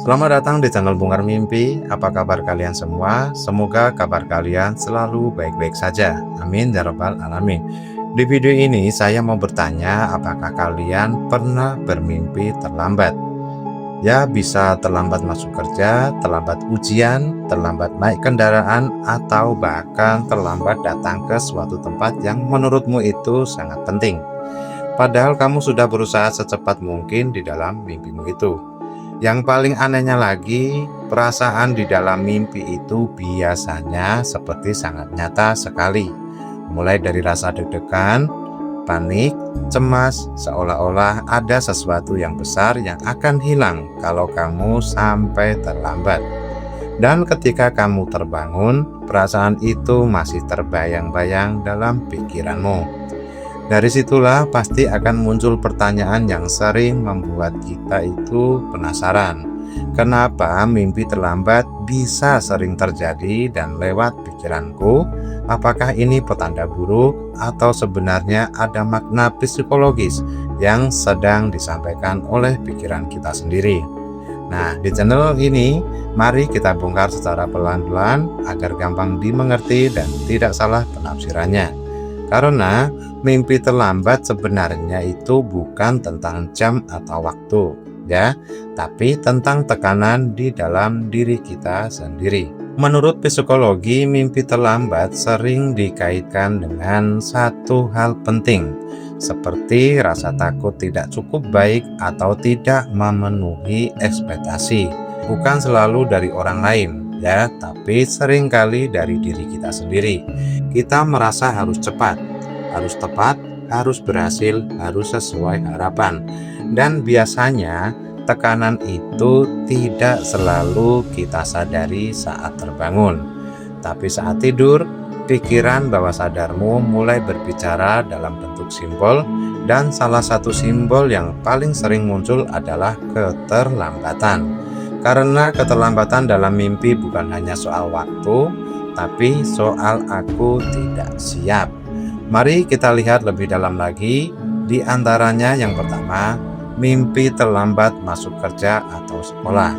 Selamat datang di channel Bongkar Mimpi. Apa kabar kalian semua? Semoga kabar kalian selalu baik-baik saja. Amin ya rabbal alamin. Di video ini saya mau bertanya, apakah kalian pernah bermimpi terlambat? Ya, bisa terlambat masuk kerja, terlambat ujian, terlambat naik kendaraan, atau bahkan terlambat datang ke suatu tempat yang menurutmu itu sangat penting. Padahal kamu sudah berusaha secepat mungkin di dalam mimpimu itu. Yang paling anehnya lagi, perasaan di dalam mimpi itu biasanya seperti sangat nyata sekali. Mulai dari rasa deg-degan, panik, cemas, seolah-olah ada sesuatu yang besar yang akan hilang kalau kamu sampai terlambat. Dan ketika kamu terbangun, perasaan itu masih terbayang-bayang dalam pikiranmu. Dari situlah pasti akan muncul pertanyaan yang sering membuat kita itu penasaran. Kenapa mimpi terlambat bisa sering terjadi dan lewat pikiranku? Apakah ini petanda buruk atau sebenarnya ada makna psikologis yang sedang disampaikan oleh pikiran kita sendiri? Nah, di channel ini mari kita bongkar secara pelan-pelan agar gampang dimengerti dan tidak salah penafsirannya. Karena mimpi terlambat sebenarnya itu bukan tentang jam atau waktu, ya, tapi tentang tekanan di dalam diri kita sendiri. Menurut psikologi, mimpi terlambat sering dikaitkan dengan satu hal penting, seperti rasa takut tidak cukup baik atau tidak memenuhi ekspektasi. Bukan selalu dari orang lain, ya, tapi seringkali dari diri kita sendiri. Kita merasa harus cepat, harus tepat, harus berhasil, harus sesuai harapan. Dan biasanya tekanan itu tidak selalu kita sadari saat terbangun. Tapi saat tidur, pikiran bawah sadarmu mulai berbicara dalam bentuk simbol, dan salah satu simbol yang paling sering muncul adalah keterlambatan. Karena keterlambatan dalam mimpi bukan hanya soal waktu, tapi soal aku tidak siap. Mari kita lihat lebih dalam lagi. Di antaranya yang pertama, mimpi terlambat masuk kerja atau sekolah.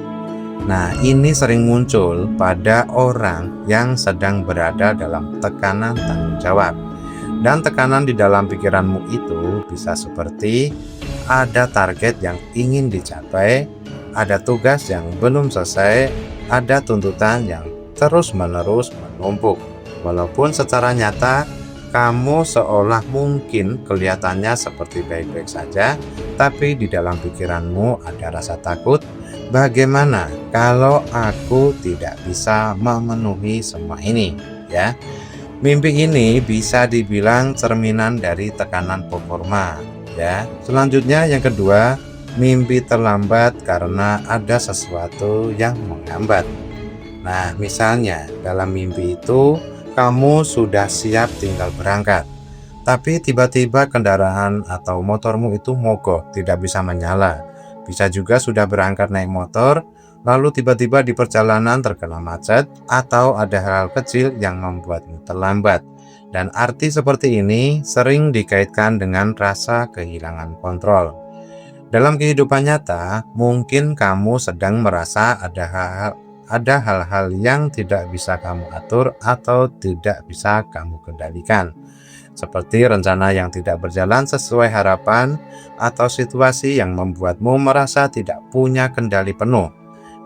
Nah, ini sering muncul pada orang yang sedang berada dalam tekanan tanggung jawab. Dan tekanan di dalam pikiranmu itu bisa seperti ada target yang ingin dicapai, ada tugas yang belum selesai, ada tuntutan yang terus-menerus menumpuk. Walaupun secara nyata kamu seolah mungkin kelihatannya seperti baik-baik saja, tapi di dalam pikiranmu ada rasa takut. Bagaimana kalau aku tidak bisa memenuhi semua ini, ya? Mimpi ini bisa dibilang cerminan dari tekanan performa, ya. Selanjutnya yang kedua, mimpi terlambat karena ada sesuatu yang menghambat. Nah, misalnya dalam mimpi itu kamu sudah siap tinggal berangkat, tapi tiba-tiba kendaraan atau motormu itu mogok, tidak bisa menyala. Bisa juga sudah berangkat naik motor, lalu tiba-tiba di perjalanan terkena macet, atau ada hal kecil yang membuatmu terlambat. Dan arti seperti ini sering dikaitkan dengan rasa kehilangan kontrol. Dalam kehidupan nyata, mungkin kamu sedang merasa ada hal-hal yang tidak bisa kamu atur atau tidak bisa kamu kendalikan, seperti rencana yang tidak berjalan sesuai harapan atau situasi yang membuatmu merasa tidak punya kendali penuh.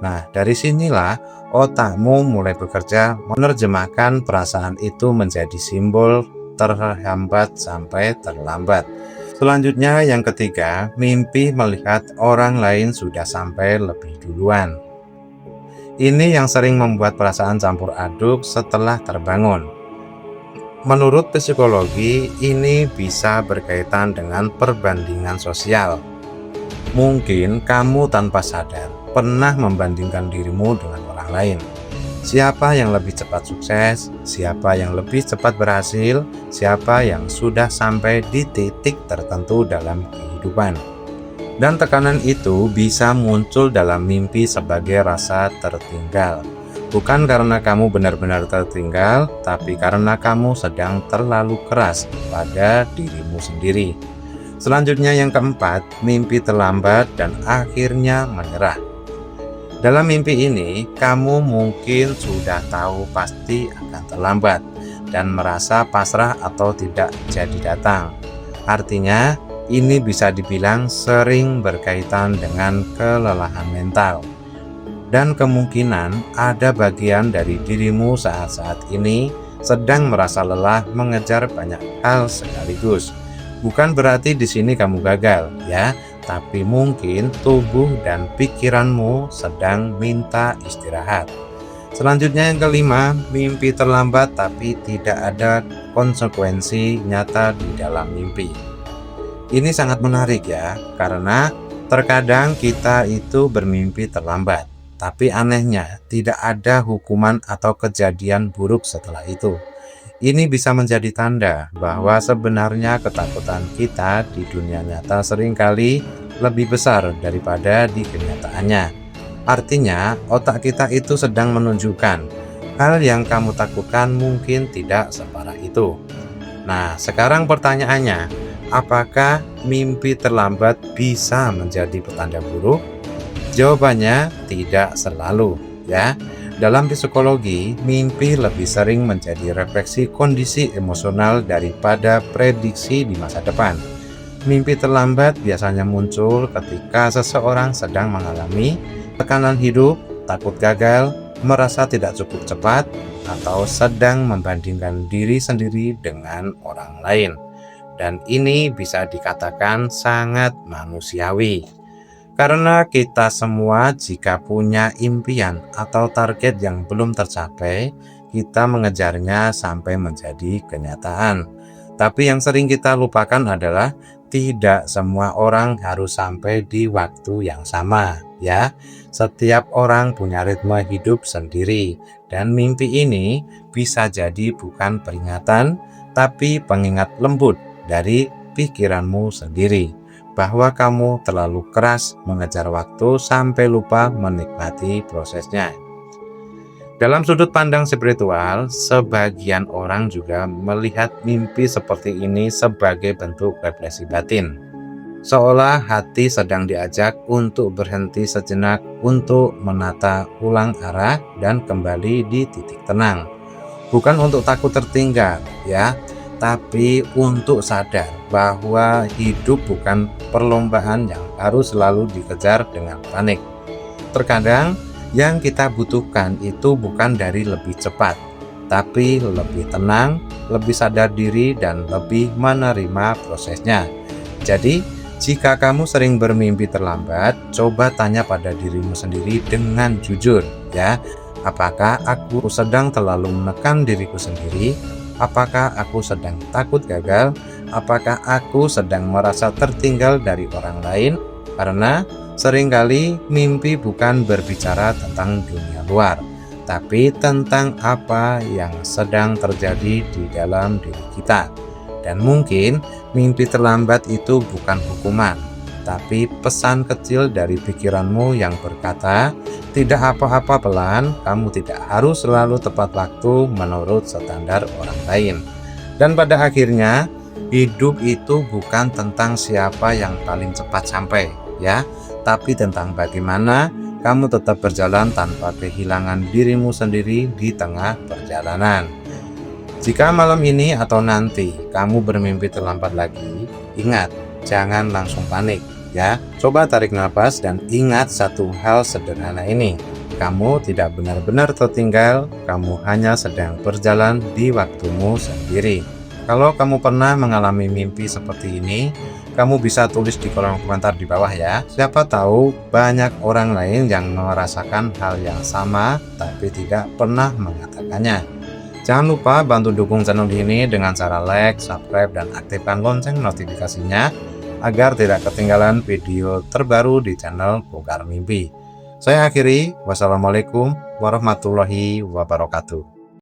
Nah, dari sinilah otakmu mulai bekerja menerjemahkan perasaan itu menjadi simbol terhambat sampai terlambat. Selanjutnya yang ketiga, mimpi melihat orang lain sudah sampai lebih duluan. Ini yang sering membuat perasaan campur aduk setelah terbangun. Menurut psikologi, ini bisa berkaitan dengan perbandingan sosial. Mungkin kamu tanpa sadar pernah membandingkan dirimu dengan orang lain. Siapa yang lebih cepat sukses, siapa yang lebih cepat berhasil, siapa yang sudah sampai di titik tertentu dalam kehidupan. Dan tekanan itu bisa muncul dalam mimpi sebagai rasa tertinggal. Bukan karena kamu benar-benar tertinggal, tapi karena kamu sedang terlalu keras pada dirimu sendiri. Selanjutnya yang keempat, mimpi terlambat dan akhirnya menyerah. Dalam mimpi ini, kamu mungkin sudah tahu pasti akan terlambat dan merasa pasrah atau tidak jadi datang. Artinya, ini bisa dibilang sering berkaitan dengan kelelahan mental. Dan kemungkinan ada bagian dari dirimu saat-saat ini sedang merasa lelah mengejar banyak hal sekaligus. Bukan berarti di sini kamu gagal, ya, tapi mungkin tubuh dan pikiranmu sedang minta istirahat. Selanjutnya yang kelima, mimpi terlambat tapi tidak ada konsekuensi nyata di dalam mimpi. Ini sangat menarik ya, karena terkadang kita itu bermimpi terlambat, tapi anehnya tidak ada hukuman atau kejadian buruk setelah itu. Ini bisa menjadi tanda bahwa sebenarnya ketakutan kita di dunia nyata seringkali lebih besar daripada di kenyataannya. Artinya, otak kita itu sedang menunjukkan hal yang kamu takutkan mungkin tidak separah itu. Nah, sekarang pertanyaannya, apakah mimpi terlambat bisa menjadi petanda buruk? Jawabannya tidak selalu, ya. Dalam psikologi, mimpi lebih sering menjadi refleksi kondisi emosional daripada prediksi di masa depan. Mimpi terlambat biasanya muncul ketika seseorang sedang mengalami tekanan hidup, takut gagal, merasa tidak cukup cepat, atau sedang membandingkan diri sendiri dengan orang lain. Dan ini bisa dikatakan sangat manusiawi. Karena kita semua jika punya impian atau target yang belum tercapai, kita mengejarnya sampai menjadi kenyataan. Tapi yang sering kita lupakan adalah tidak semua orang harus sampai di waktu yang sama, ya. Setiap orang punya ritme hidup sendiri, dan mimpi ini bisa jadi bukan peringatan, tapi pengingat lembut dari pikiranmu sendiri bahwa kamu terlalu keras mengejar waktu sampai lupa menikmati prosesnya. Dalam sudut pandang spiritual, sebagian orang juga melihat mimpi seperti ini sebagai bentuk refleksi batin. Seolah hati sedang diajak untuk berhenti sejenak untuk menata ulang arah dan kembali di titik tenang. Bukan untuk takut tertinggal, ya, tapi untuk sadar bahwa hidup bukan perlombaan yang harus selalu dikejar dengan panik. Terkadang yang kita butuhkan itu bukan dari lebih cepat, tapi lebih tenang, lebih sadar diri, dan lebih menerima prosesnya. Jadi, jika kamu sering bermimpi terlambat, coba tanya pada dirimu sendiri dengan jujur, ya. Apakah aku sedang terlalu menekan diriku sendiri? Apakah aku sedang takut gagal? Apakah aku sedang merasa tertinggal dari orang lain? Karena seringkali mimpi bukan berbicara tentang dunia luar, tapi tentang apa yang sedang terjadi di dalam diri kita. Dan mungkin mimpi terlambat itu bukan hukuman, tapi pesan kecil dari pikiranmu yang berkata, tidak apa-apa pelan, kamu tidak harus selalu tepat waktu menurut standar orang lain. Dan pada akhirnya, hidup itu bukan tentang siapa yang paling cepat sampai, ya, tapi tentang bagaimana kamu tetap berjalan tanpa kehilangan dirimu sendiri di tengah perjalanan. Jika malam ini atau nanti kamu bermimpi terlambat lagi, ingat, jangan langsung panik, ya. Coba tarik nafas dan ingat satu hal sederhana ini. Kamu tidak benar-benar tertinggal, kamu hanya sedang berjalan di waktumu sendiri. Kalau kamu pernah mengalami mimpi seperti ini, kamu bisa tulis di kolom komentar di bawah ya. Siapa tahu banyak orang lain yang merasakan hal yang sama tapi tidak pernah mengatakannya. Jangan lupa bantu dukung channel ini dengan cara like, subscribe, dan aktifkan lonceng notifikasinya agar tidak ketinggalan video terbaru di channel Bongkar Mimpi. Saya akhiri, wassalamualaikum warahmatullahi wabarakatuh.